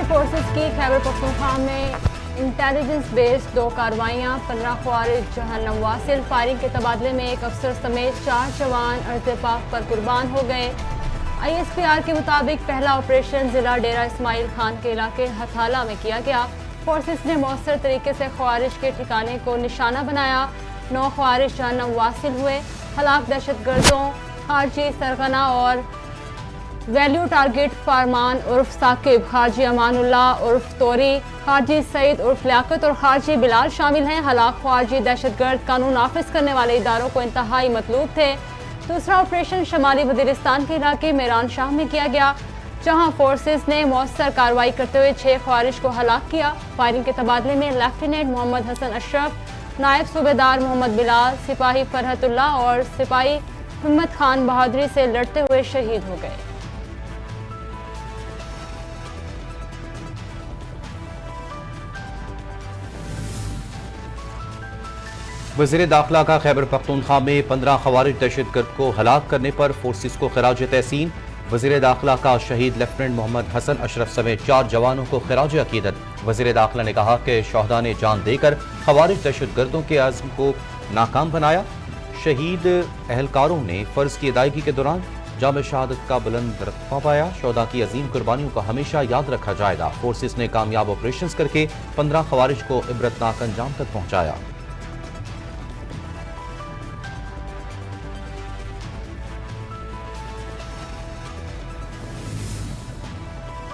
Forces کی خیبر پختونخوا میں intelligence بیس 2 کارروائیاں، 15 خوارج جہنم واصل فائرنگ کے تبادلے میں ایک افسر سمیت 4 جوان ارض پاک پر قربان ہو گئے۔ ISPR کے مطابق پہلا آپریشن ضلع ڈیرہ اسماعیل خان کے علاقے ہتھالہ میں کیا گیا۔ فورسز نے مؤثر طریقے سے خوارج کے ٹھکانے کو نشانہ بنایا۔ 9 خوارج جہنم واصل ہوئے۔ ہلاک دہشت گردوں حاجی سرغنہ اور ویلیو ٹارگٹ فارمان عرف ثاقب، حاجی امان اللہ عرف توری، حاجی سعید عرف لیاقت اور حاجی بلال شامل ہیں۔ ہلاک خوارجی دہشت گرد قانون نافذ کرنے والے اداروں کو انتہائی مطلوب تھے۔ دوسرا آپریشن شمالی وزیرستان کے علاقے میران شاہ میں کیا گیا، جہاں فورسز نے مؤثر کارروائی کرتے ہوئے 6 خوارج کو ہلاک کیا۔ فائرنگ کے تبادلے میں لیفٹیننٹ محمد حسن اشرف، نائب صوبیدار محمد بلال، سپاہی فرحت اللہ اور سپاہی ہمت خان بہادری سے لڑتے ہوئے شہید ہو گئے۔ وزیر داخلہ کا خیبر پختونخوا میں 15 خوارج دہشت گرد کو ہلاک کرنے پر فورسز کو خراج تحسین۔ وزیر داخلہ کا شہید لیفٹیننٹ محمد حسن اشرف سمیت 4 جوانوں کو خراج عقیدت۔ وزیر داخلہ نے کہا کہ شہداء نے جان دے کر خوارج دہشت گردوں کے عزم کو ناکام بنایا۔ شہید اہلکاروں نے فرض کی ادائیگی کے دوران جام شہادت کا بلند رتبہ پایا۔ شہداء کی عظیم قربانیوں کو ہمیشہ یاد رکھا جائے گا۔ فورسز نے کامیاب آپریشنز کر کے 15 خوارج کو عبرتناک انجام تک پہنچایا۔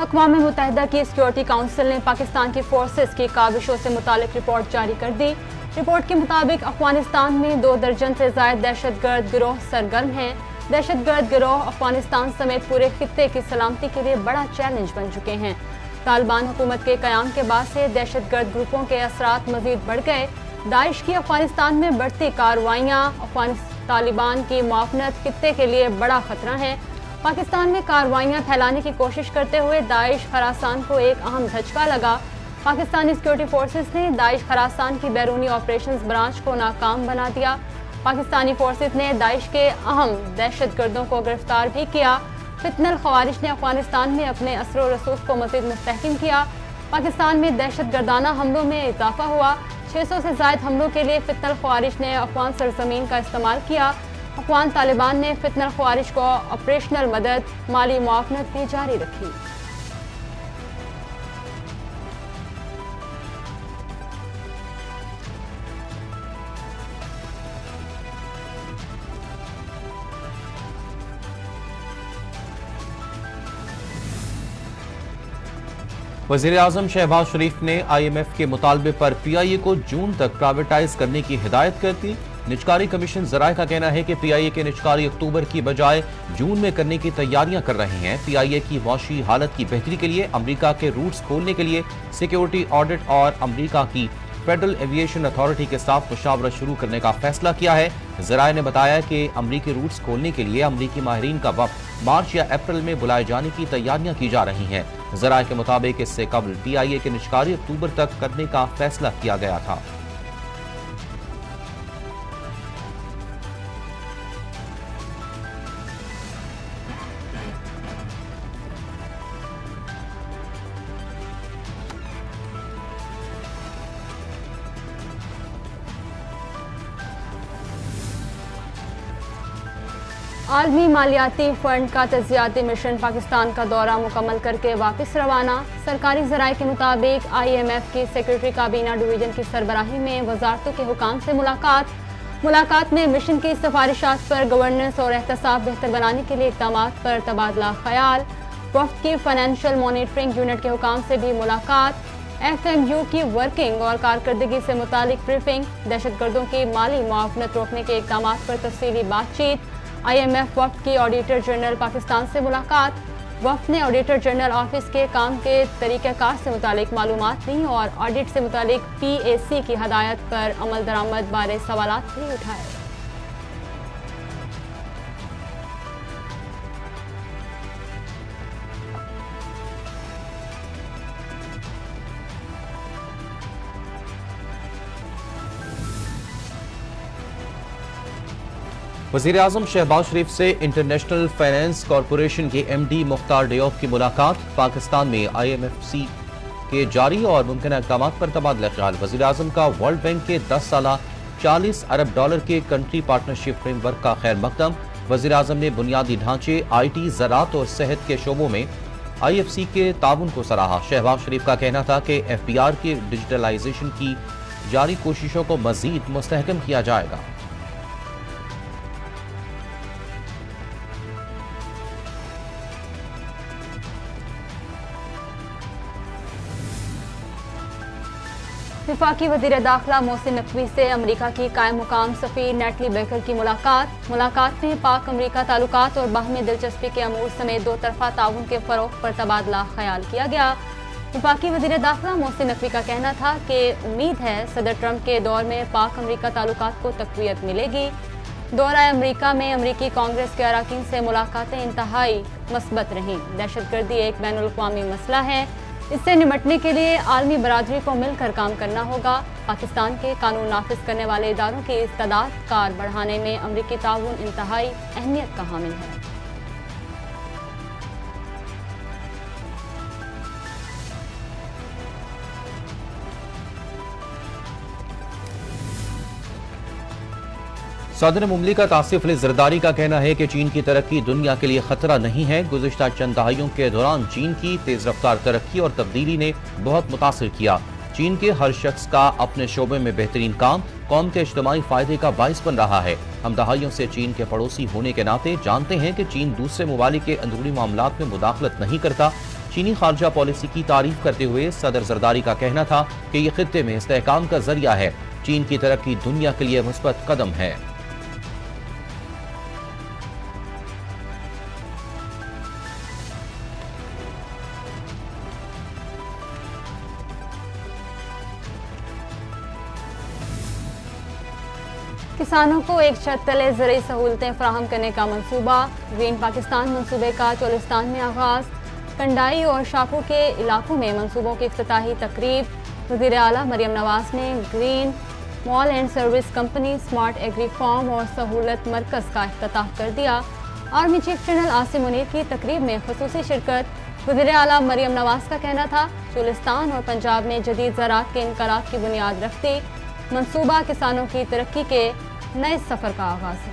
اقوام متحدہ کی سیکیورٹی کونسل نے پاکستان کی فورسز کی کاوشوں سے متعلق رپورٹ جاری کر دی۔ رپورٹ کے مطابق افغانستان میں 2 درجن سے زائد دہشت گرد گروہ سرگرم ہیں۔ دہشت گرد گروہ افغانستان سمیت پورے خطے کی سلامتی کے لیے بڑا چیلنج بن چکے ہیں۔ طالبان حکومت کے قیام کے بعد سے دہشت گرد گروپوں کے اثرات مزید بڑھ گئے۔ داعش کی افغانستان میں بڑھتی کارروائیاں طالبان کی معاونت خطے کے لیے بڑا خطرہ ہیں۔ پاکستان میں کارروائیاں پھیلانے کی کوشش کرتے ہوئے داعش خراسان کو ایک اہم دھچکا لگا۔ پاکستانی سیکیورٹی فورسز نے داعش خراسان کی بیرونی آپریشنز برانچ کو ناکام بنا دیا۔ پاکستانی فورسز نے داعش کے اہم دہشت گردوں کو گرفتار بھی کیا۔ فتنہ الخوارج نے افغانستان میں اپنے اثر و رسوخ کو مزید مستحکم کیا۔ پاکستان میں دہشت گردانہ حملوں میں اضافہ ہوا۔ 600 سے زائد حملوں کے لیے فتنہ الخوارج نے افغان سرزمین کا استعمال کیا۔ افغان طالبان نے فتنہ الخوارج کو آپریشنل مدد، مالی معاونت بھی جاری رکھی۔ وزیراعظم شہباز شریف نے IMF کے مطالبے پر PIA کو جون تک پرائیویٹائز کرنے کی ہدایت کر دی۔ نجکاری کمیشن ذرائع کا کہنا ہے کہ PIA کے نجکاری اکتوبر کی بجائے جون میں کرنے کی تیاریاں کر رہے ہیں۔ PIA کی معاشی حالت کی بہتری کے لیے امریکہ کے روٹس کھولنے کے لیے سیکیورٹی آڈٹ اور امریکہ کی فیڈرل ایویشن اتھارٹی کے ساتھ مشاورت شروع کرنے کا فیصلہ کیا ہے۔ ذرائع نے بتایا کہ امریکی روٹس کھولنے کے لیے امریکی ماہرین کا وفد مارچ یا اپریل میں بلائے جانے کی تیاریاں کی جا رہی ہیں۔ ذرائع کے مطابق اس سے قبل PIA کے نجکاری اکتوبر تک کرنے کا فیصلہ کیا گیا تھا۔ عالمی مالیاتی فنڈ کا تجزیاتی مشن پاکستان کا دورہ مکمل کر کے واپس روانہ۔ سرکاری ذرائع کے مطابق IMF کی سیکریٹری کابینہ ڈویژن کی سربراہی میں وزارتوں کے حکام سے ملاقات میں مشن کی سفارشات پر گورننس اور احتساب بہتر بنانے کے لیے اقدامات پر تبادلہ خیال۔ وفد کی فائنینشیل مانیٹرنگ یونٹ کے حکام سے بھی ملاقات۔ FMU کی ورکنگ اور کارکردگی سے متعلق بریفنگ۔ دہشت گردوں کی مالی معاونت روکنے کے اقدامات پر تفصیلی بات چیت۔ IMF وفد کی آڈیٹر جنرل پاکستان سے ملاقات۔ وفد نے آڈیٹر جنرل آفس کے کام کے طریقہ کار سے متعلق معلومات دیں اور آڈٹ سے متعلق PAC کی ہدایت پر عمل درآمد بارے سوالات بھی اٹھائے۔ वज़ीर आज़म शहबाज शरीफ से इंटरनेशनल फाइनेंस कॉरपोरेशन के MD मुख्तार डियोफ की मुलाकात। पाकिस्तान में IMFC के जारी और मुमकिन इक़दाम पर तबादला ख्याल। वज़ीर आज़म का वर्ल्ड बैंक के 10 साला $40 अरब के कंट्री पार्टनरशिप फ्रेमवर्क का खैर मकदम। वज़ीर आज़म ने बुनियादी ढांचे, IT, ज़राअत और सेहत के शोबों में IFC के ताउन को सराहा। शहबाज शरीफ का कहना था कि FBR के डिजिटलाइजेशन की जारी कोशिशों को मज़ीद मुस्तहकम किया जाएगा। वफाकी वज़ीर दाखिला मोहसिन नकवी से अमरीका की कायम मुकाम सफ़ीर नेटली बेकर की मुलाकात में पाक अमरीका ताल्लुकात और बाहमी दिलचस्पी के अमूर समेत दो तरफा ताउन के फ़रोग़ पर तबादला ख्याल किया गया। वफाकी वज़ीर दाखिला मोहसिन नकवी का कहना था कि उम्मीद है सदर ट्रंप के दौर में पाक अमरीका ताल्लुकात को तक़वियत मिलेगी। दौरा अमरीका में अमरीकी कांग्रेस के अरकान से मुलाकातें इंतहाई मस्बत रहीं। दहशतगर्दी एक बैनुल-अक़वामी मसला है, इससे निमटने के लिए आलमी बरादरी को मिलकर काम करना होगा। पाकिस्तान के कानून नाफिज करने वाले इदारों की इस्तादाद कार बढ़ाने में अमरीकी ताउन इंतहाई अहमियत का हामिल है। सदर मुमलिकत आसिफ अली जरदारी का कहना है कि चीन की तरक्की दुनिया के लिए खतरा नहीं है। गुज़िश्ता चंद दहाइयों के दौरान चीन की तेज रफ्तार तरक्की और तब्दीली ने बहुत मुतासिर किया। चीन के हर शख्स का अपने शोबे में बेहतरीन काम कौम के इज्तिमाई फायदे का बाइस बन रहा है। हम दहाइयों से चीन के पड़ोसी होने के नाते जानते हैं कि चीन दूसरे ममालिक के अंदरूनी मामलात में मुदाखलत नहीं करता। चीनी खारजा पॉलिसी की तारीफ करते हुए सदर जरदारी का कहना था कि यह खित्ते में इस्तेहकाम का जरिया है। चीन की तरक्की दुनिया के लिए मुस्बत कदम है। किसानों को एक छत तले ज़रूरी सहूलतें फराहम करने का मंसूबा। ग्रीन पाकिस्तान मंसूबे का चोलिस्तान में आगाज़। कंडाई और शाको के इलाकों में मंसूबों की इफ्तिताही तकरीब। वज़ीर आला मरियम नवाज ने green mall and service company, smart agri farm और सहूलत मरकज़ का इफ्तिताह कर दिया। Army chief general Asim Munir की तकरीब में खुसूसी शिरकत। वज़ीर आला मरियम नवाज का कहना था चोलिस्तान और पंजाब में जदीद ज़राअत के इनकलाब की बुनियाद रखती। मंसूबा किसानों की तरक्की के नए सफर का आगाज है।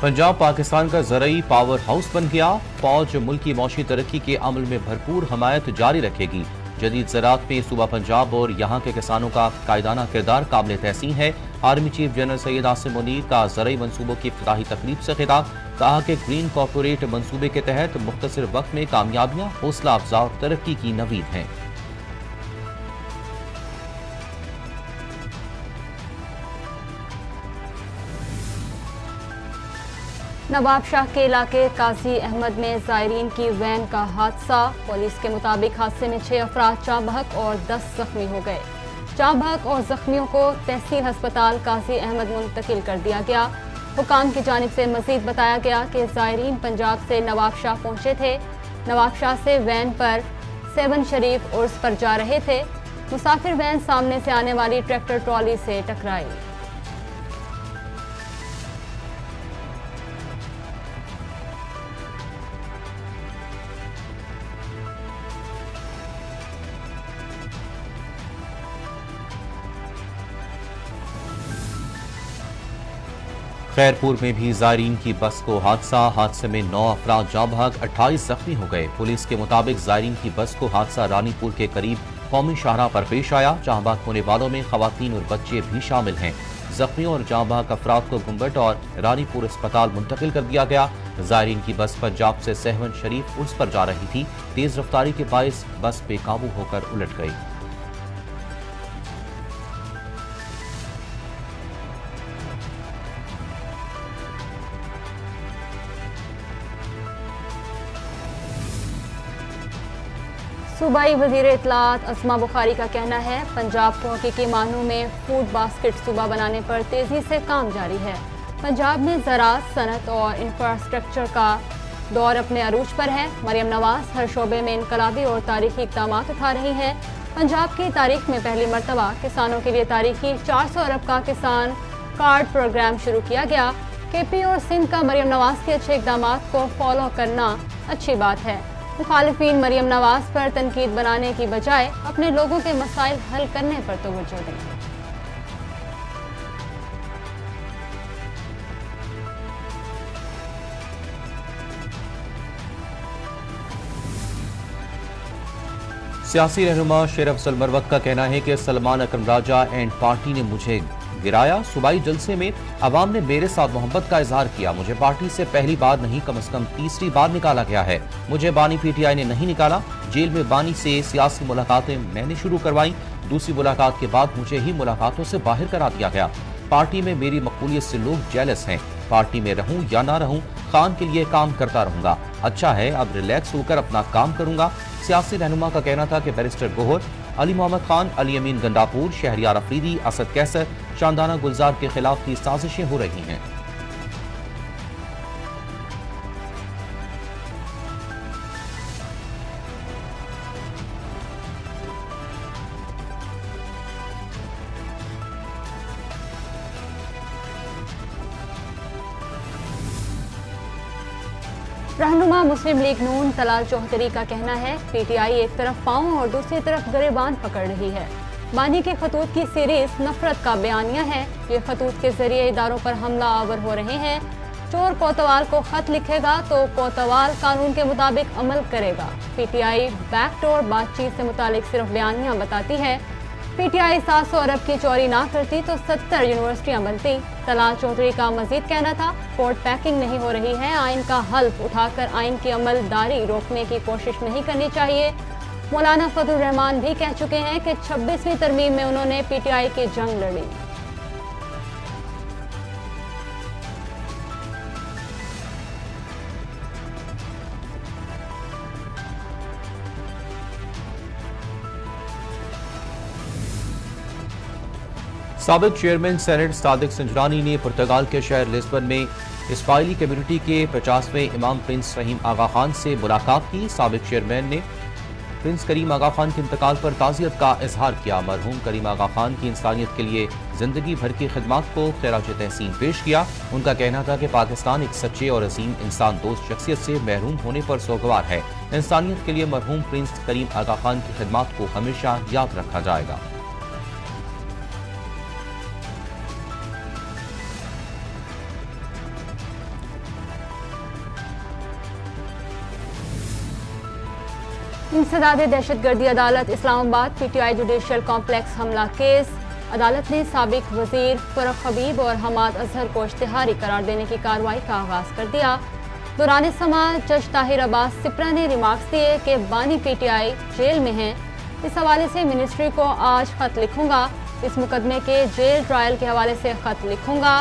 पंजाब पाकिस्तान का ज़रई पावर हाउस बन गया। फौज मुल्की मौशी तरक्की के अमल में भरपूर हमायत जारी रखेगी। जदीद ज़राअत में सूबा पंजाब और यहाँ के किसानों का कायदाना किरदार काबिल तहसीन है। Army chief general Syed Asim Munir का ज़रई मंसूबों की इफ्तिताही तकरीब से खिताब। कहा कि ग्रीन कॉर्पोरेट मंसूबे के तहत मुख्तसर वक्त में कामयाबियाँ हौसला अफजा और तरक्की की नवीद हैं। नवाब शाह के इलाके काजी अहमद में ज़ायरीन की वैन का हादसा। पुलिस के मुताबिक हादसे में 6 अफराद जाँ बहक और 10 जख्मी हो गए। जाँ बहक और जख्मियों को तहसील हस्पताल काजी अहमद मुंतकिल कर दिया गया। हुकाम की जानिब से मजीद बताया गया कि ज़ायरीन पंजाब से नवाब शाह पहुँचे थे। नवाब शाह से वैन पर 7 शरीफ उर्स पर जा रहे थे। मुसाफिर वैन सामने से आने वाली ट्रैक्टर ट्रॉली से टकराई। खैरपुर में भी ज़ायरीन की बस को हादसे में 9 अफराद जाँ बहक, 28 जख्मी हो गए। पुलिस के मुताबिक ज़ायरीन की बस को हादसा रानीपुर के करीब कौमी शाहराह पर पेश आया। जाँ बहक होने वालों में खवातीन और बच्चे भी शामिल हैं। जख्मियों और जाँ बहक अफराद को गुम्बट और रानीपुर अस्पताल मुंतकिल कर दिया गया। ज़ायरीन की बस पंजाब से सहवन शरीफ उर्स पर जा रही थी। तेज रफ्तारी के बायस बस बेकाबू होकर उलट गई। सूबाई वज़ीर इत्तलात अस्मा बुखारी का कहना है पंजाब को हकीकी मानों में फूड बास्केट सूबा बनाने पर तेजी से काम जारी है। पंजाब में ज़राअत, सनत और इंफ्रास्ट्रक्चर का दौर अपने अरूज पर है। मरियम नवाज हर शोबे में इनकलाबी और तारीखी इक़दाम उठा रही हैं। पंजाब की तारीख में पहली मरतबा किसानों के लिए तारीखी 400 अरब का किसान कार्ड प्रोग्राम शुरू किया गया। KP और सिंध का मरियम नवाज के अच्छे इक़दाम को फॉलो करना अच्छी बात है। मुखालिफिन मरियम नवाज पर तनकीद बनाने की बजाय अपने लोगों के मसाइल हल करने पर तवज्जो दें। सियासी रहनुमा शेर अफजल मरवत का कहना है कि सलमान अकरम राजा एंड पार्टी ने मुझे गिराया। सूबाई जलसे में अवाम ने मेरे साथ मोहब्बत का इजहार किया। मुझे पार्टी से पहली बार नहीं, कम से कम तीसरी बार निकाला गया है। मुझे बानी PTI ने नहीं निकाला। जेल में बानी से सियासी मुलाकातें मैंने शुरू करवाई। दूसरी मुलाकात के बाद मुझे ही मुलाकातों से बाहर करा दिया गया। पार्टी में मेरी मकबूलियत से लोग जेलस हैं। पार्टी में रहूं या ना रहूं, खान के लिए काम करता रहूंगा। अच्छा है, अब रिलैक्स होकर अपना काम करूंगा। सियासी रहनुमा का कहना था कि बैरिस्टर गोहर, अली मोहम्मद खान, अली अमीन गंडापुर, शहरियार अफरीदी, असद कैसर, शानदाना गुलजार के खिलाफ की साजिशें हो रही हैं। रहनुमा मुस्लिम लीग नून तलाल चौहतरी का कहना है PTI एक तरफ पाँव और दूसरी तरफ गिरेबान पकड़ रही है। बानी के खतूत की सीरीज नफरत का बयानिया है। ये खतूत के जरिए इदारों पर हमला आवर हो रहे हैं। चोर कोतवाल को खत लिखेगा तो कोतवाल कानून के मुताबिक अमल करेगा। PTI बैकडोर बातचीत से मुतालिक सिर्फ बयानिया बताती है। PTI 700 अरब की चोरी ना करती तो 70 यूनिवर्सिटियां बनती। तलाल चौधरी का मजीद कहना था, कोर्ट पैकिंग नहीं हो रही है। आइन का हल्फ उठाकर आइन की अमलदारी रोकने की कोशिश नहीं करनी चाहिए। मौलाना फजलुर रहमान भी कह चुके हैं कि 26वीं तरमीम में उन्होंने PTI की जंग लड़ी। साबिक चेयरमैन सेनेट सादिक संजरानी ने पुर्तगाल के शहर लिस्बन में इस्माइली कम्युनिटी के 50वें इमाम प्रिंस फहीम आगा खान से मुलाकात की। साबिक चेयरमैन ने प्रिंस करीम आगा खान के इंतकाल पर ताज़ियत का इजहार किया। मरहूम करीम आगा खान की इंसानियत के लिए जिंदगी भर की खिदमत को खैराज तहसीन पेश किया। उनका कहना था कि पाकिस्तान एक सच्चे और अजीम इंसान दोस्त शख्सियत से महरूम होने पर सोगवार है। इंसानियत के लिए मरहूम प्रिंस करीम आगा खान की खिदमत को हमेशा याद रखा जाएगा। इंसदाद दहशतगर्दी अदालत इस्लामाबाद PTI जुडिशल कॉम्प्लेक्स हमला केस। अदालत ने साबिक वजीर फरख हबीब और हमाद अजहर को इश्तिहारी करार देने की कार्रवाई का आगाज कर दिया। दौरान समाअत जज ताहिर अब्बास सिप्रा ने रिमार्क्स दिए कि बानी PTI जेल में हैं। इस हवाले से मिनिस्ट्री को आज खत लिखूंगा। इस मुकदमे के जेल ट्रायल के हवाले से खत लिखूंगा।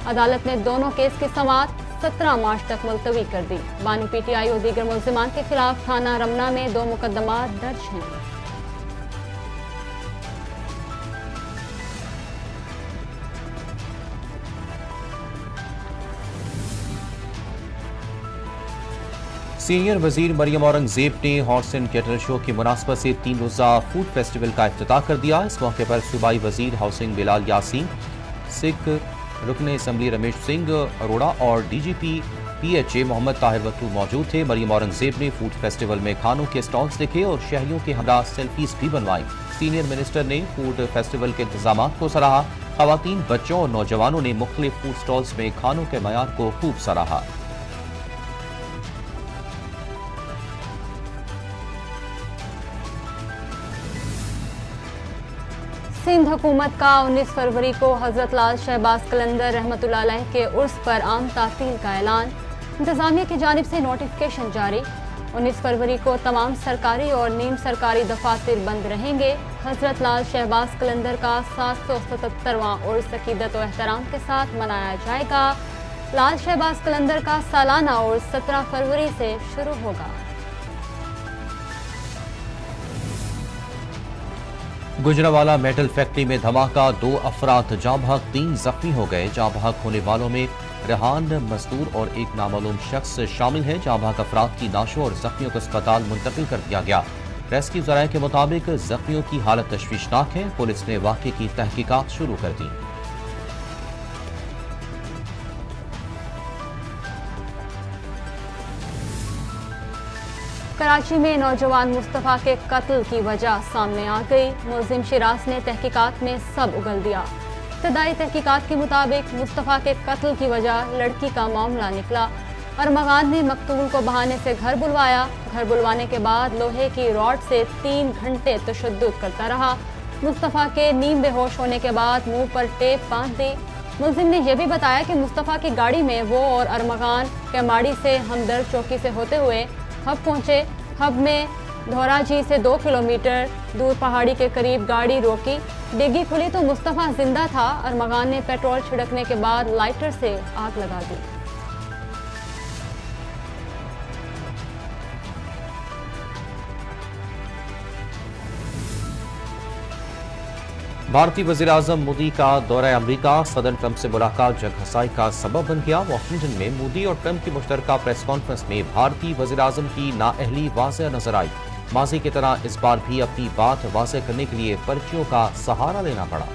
अदालत ने दोनों केस की समाअत 17 मार्च तक मुलतवी कर दी। बानी PTI और दीगर मुल्जिमान के खिलाफ थाना रमना में 2 मुकदमा दर्ज हैं। सीनियर वजीर मरियम औरंगजेब ने हॉर्स एंड कैटल शो की मुनासबत से 3 रोज़ा फूड फेस्टिवल का इफ्तिताह कर दिया। इस मौके पर सूबाई वजीर हाउसिंग बिलाल यासीन, सिख रुकन असम्बली रमेश सिंह अरोड़ा और DGP PHA मोहम्मद ताहिर वट्टू मौजूद थे। मरियम औरंगजेब ने फूड फेस्टिवल में खानों के स्टॉल्स देखे और शहरियों के हमरा सेल्फीज भी बनवाई। सीनियर मिनिस्टर ने फूड फेस्टिवल के इंतजाम को सराहा। खवातीन, बच्चों और नौजवानों ने मुख्तलिफ फूड स्टॉल्स में खानों के मयार को खूब सराहा। सिंध हुकूमत का 19 फरवरी को हजरत लाल शहबाज कलंदर रहमतुल्लाह अलैह के उर्स पर आम तातील का ऐलान। इंतजामिया की जानिब से नोटिफिकेशन जारी। 19 फरवरी को तमाम सरकारी और नीम सरकारी दफातर बंद रहेंगे। हजरत लाल शहबाज कलंदर का 777वां उर्स अकीदत और एहतराम के साथ मनाया जाएगा। लाल शहबाज कलंदर का सालाना उर्स 17 फरवरी से शुरू होगा। गुजरावाला मेटल फैक्ट्री में धमाका, 2 अफराद जाँ बहक, 3 जख्मी हो गए। जाँ बहक होने वालों में रेहान मजदूर और एक नामालूम शख्स शामिल है। जाँ बहक अफराद की नाशों और जख्मियों को अस्पताल मुंतकिल कर दिया गया। रेस्क्यू ज़राए के मुताबिक जख्मियों की हालत तशवीशनाक है। पुलिस ने वाक़े की तहकीकात शुरू कर दी। कराची में नौजवान मुस्तफ़ा के कत्ल की वजह सामने आ गई। मुलजिम शिराज ने तहकीकात में सब उगल दिया। इब्तदाई तहकीकात के मुताबिक मुस्तफ़ा के कत्ल की वजह लड़की का मामला निकला। अरमगान ने मकतूल को बहाने से घर बुलवाया। घर बुलवाने के बाद लोहे की रॉड से 3 घंटे तशद्दुद करता रहा। मुस्तफ़ा के नीम बेहोश होने के बाद मुंह पर टेप बांध दी। मुलजिम ने यह भी बताया कि मुस्तफ़ा की गाड़ी में वो और अरमगान केमाड़ी से हमदर्द चौकी से होते हुए हब पहुंचे। हब में धौराजी से 2 किलोमीटर दूर पहाड़ी के करीब गाड़ी रोकी। डिग्गी खुली तो मुस्तफ़ा जिंदा था। अरमगान ने पेट्रोल छिड़कने के बाद लाइटर से आग लगा दी। भारतीय वज़ीर आज़म मोदी का दौरा अमरीका, सदर ट्रंप से मुलाकात जंग हसाई का सबब बन गया। वाशिंगटन में मोदी और ट्रंप की मुश्तरका प्रेस कॉन्फ्रेंस में भारतीय वज़ीर आज़म की नाअहली वाज़ेह नजर आई। माज़ी की तरह इस बार भी अपनी बात वाज़ेह करने के लिए पर्चियों का सहारा लेना पड़ा।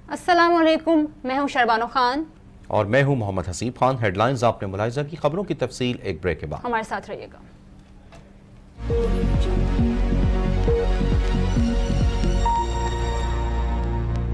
अस्सलाम वालेकुम, मैं हूं शरबानो खान और मैं हूं मोहम्मद हसीब खान। हेडलाइंस आपने मुलाहिजा की, खबरों की तफसील एक ब्रेक के बाद। हमारे साथ रहिएगा।